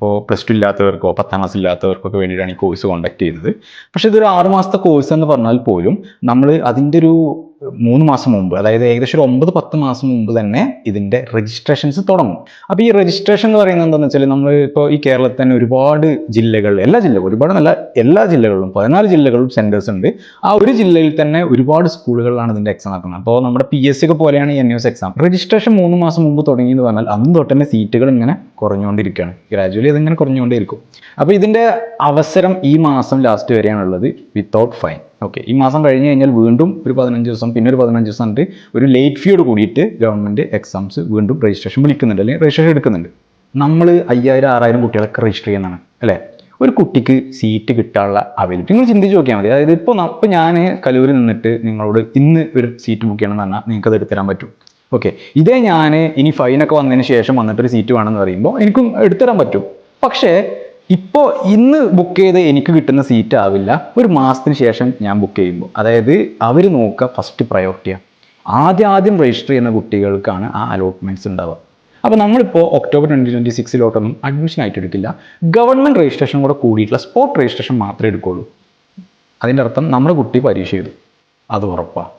ഇപ്പോൾ +2 ഇല്ലാത്തവർക്കോ 10ാം ക്ലാസ് ഇല്ലാത്തവർക്കൊക്കെ വേണ്ടിയിട്ടാണ് ഈ കോഴ്സ് കോൺഡക്ട് ചെയ്യുന്നത്. പക്ഷേ ഇതൊരു 6 മാസത്തെ കോഴ്സ് എന്ന് പറഞ്ഞാൽ പോലും നമ്മൾ അതിൻ്റെ ഒരു 3 മാസം മുമ്പ്, അതായത് ഏകദേശം ഒരു 9-10 മാസം മുമ്പ് തന്നെ ഇതിൻ്റെ രജിസ്ട്രേഷൻസ് തുടങ്ങും. അപ്പോൾ ഈ രജിസ്ട്രേഷൻ എന്ന് പറയുന്നത് എന്താണെന്ന് വെച്ചാൽ, നമ്മൾ ഇപ്പോൾ ഈ കേരളത്തിൽ തന്നെ ഒരുപാട് ജില്ലകൾ, എല്ലാ ജില്ലകളും, ഒരുപാട് നല്ല എല്ലാ ജില്ലകളിലും 14 ജില്ലകളിലും സെൻറ്റേഴ്സ് ഉണ്ട്. ആ ഒരു ജില്ലയിൽ തന്നെ ഒരുപാട് സ്കൂളുകളിലാണ് ഇതിൻ്റെ എക്സാം നടക്കുന്നത്. അപ്പോൾ നമ്മുടെ PSC ഒക്കെ പോലെയാണ് ഈ NUS എക്സാം. രജിസ്ട്രേഷൻ 3 മാസം മുമ്പ് തുടങ്ങി എന്ന് പറഞ്ഞാൽ അന്ന് തൊട്ട് തന്നെ സീറ്റുകൾ ഇങ്ങനെ കുറഞ്ഞുകൊണ്ടിരിക്കുകയാണ്. ഗ്രാജുവലി അതിങ്ങനെ കുറഞ്ഞുകൊണ്ടേയിരിക്കും. അപ്പോൾ ഇതിൻ്റെ അവസരം ഈ മാസം ലാസ്റ്റ് വരെയാണുള്ളത്, വിത്തൗട്ട് ഫൈൻ. ഓക്കെ, ഈ മാസം കഴിഞ്ഞ് കഴിഞ്ഞാൽ വീണ്ടും ഒരു 15 ദിവസം, പിന്നെ ഒരു 15 ദിവസം ഉണ്ട്, ഒരു ലേറ്റ് ഫീയോട് കൂടിയിട്ട് ഗവൺമെൻറ് എക്സാംസ് വീണ്ടും രജിസ്ട്രേഷൻ വിളിക്കുന്നുണ്ട്, അല്ലെങ്കിൽ രജിസ്ട്രേഷൻ എടുക്കുന്നുണ്ട്. നമ്മൾ 5000-6000 കുട്ടികളൊക്കെ രജിസ്റ്റർ ചെയ്യുന്നതാണ് അല്ലേ? ഒരു കുട്ടിക്ക് സീറ്റ് കിട്ടാനുള്ള അവൈലബിലിറ്റി നിങ്ങൾ ചിന്തിച്ച് നോക്കിയാൽ മതി. അതായത് ഇപ്പോൾ ഞാൻ കലൂരിൽ നിന്നിട്ട് നിങ്ങളോട് ഇന്ന് ഒരു സീറ്റ് ബുക്ക് ചെയ്യണമെന്ന് പറഞ്ഞാൽ നിങ്ങൾക്ക് അത് എടുത്തുതരാൻ പറ്റും. ഓക്കെ, ഇതേ ഞാൻ ഇനി ഫൈനൊക്കെ വന്നതിന് ശേഷം വന്നിട്ടൊരു സീറ്റ് വേണമെന്ന് പറയുമ്പോൾ എനിക്കും എടുത്തുതരാൻ പറ്റും. പക്ഷേ ഇപ്പോൾ ഇന്ന് ബുക്ക് ചെയ്ത് എനിക്ക് കിട്ടുന്ന സീറ്റ് ആവില്ല ഒരു മാസത്തിന് ശേഷം ഞാൻ ബുക്ക് ചെയ്യുമ്പോൾ. അതായത് അവർ നോക്കുക ഫസ്റ്റ് പ്രയോറിറ്റിയാണ്. ആദ്യം രജിസ്റ്റർ ചെയ്യുന്ന കുട്ടികൾക്കാണ് ആ അലോട്ട്മെൻറ്റ്സ് ഉണ്ടാവുക. അപ്പോൾ നമ്മളിപ്പോൾ ഒക്ടോബർ 2026 അഡ്മിഷൻ ആയിട്ട് എടുക്കില്ല. ഗവൺമെൻറ് രജിസ്ട്രേഷൻ കൂടെ കൂടിയിട്ടുള്ള സ്പോട്ട് രജിസ്ട്രേഷൻ മാത്രമേ എടുക്കുകയുള്ളൂ. അതിൻ്റെ അർത്ഥം നമ്മുടെ കുട്ടി പരീക്ഷ എഴുതും, അത് ഉറപ്പാണ്.